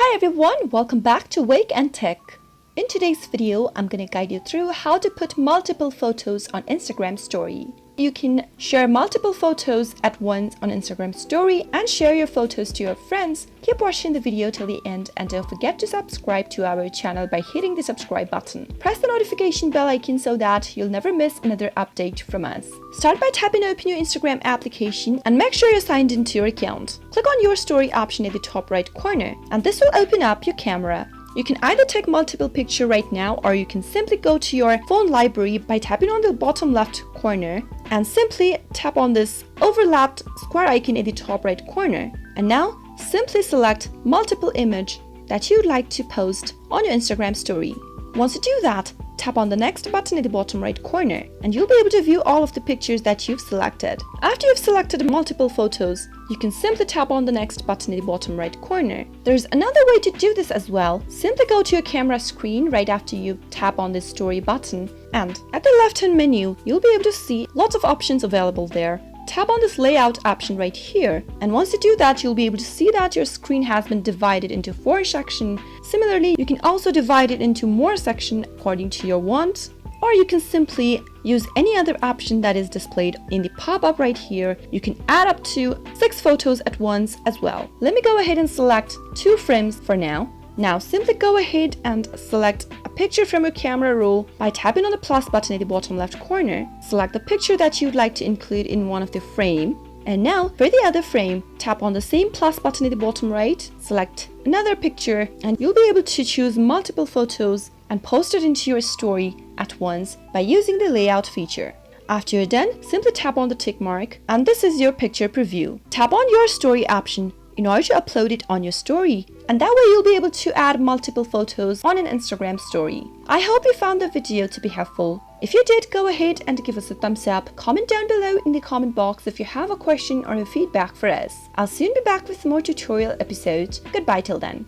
Hi everyone, welcome back to Wake&Tech. In today's video, I'm going to guide you through how to put multiple photos on Instagram story. You can share multiple photos at once on Instagram story and share your photos to your friends. Keep watching the video till the end and don't forget to subscribe to our channel by hitting the subscribe button. Press the notification bell icon so that you'll never miss another update from us. Start by tapping open your Instagram application and make sure you're signed into your account. Click on your story option at the top right corner and this will open up your camera. You can either take multiple pictures right now or you can simply go to your phone library by tapping on the bottom left corner and simply tap on this overlapped square icon in the top right corner. And now simply select multiple image that you'd like to post on your Instagram story. Once you do that, tap on the next button in the bottom right corner and you'll be able to view all of the pictures that you've selected. After you've selected multiple photos, you can simply tap on the next button in the bottom right corner. There's another way to do this as well. Simply go to your camera screen right after you tap on this story button and at the left hand menu, you'll be able to see lots of options available there. Tap on this layout option right here and once you do that, you'll be able to see that your screen has been divided into 4 sections. Similarly, you can also divide it into more sections according to your want, or you can simply use any other option that is displayed in the pop-up right here. You can add up to 6 photos at once as well. Let me go ahead and select 2 frames for now. Now simply go ahead and select a picture from your camera roll by tapping on the plus button in the bottom left corner. Select the picture that you'd like to include in one of the frame. And now for the other frame, tap on the same plus button in the bottom right, select another picture and you'll be able to choose multiple photos and post it into your story at once by using the layout feature. After you're done, simply tap on the tick mark and this is your picture preview. Tap on your story option in order to upload it on your story, and that way you'll be able to add multiple photos on an Instagram story. I hope you found the video to be helpful. If you did, go ahead and give us a thumbs up. Comment down below in the comment box if you have a question or a feedback for us. I'll soon be back with more tutorial episodes. Goodbye till then.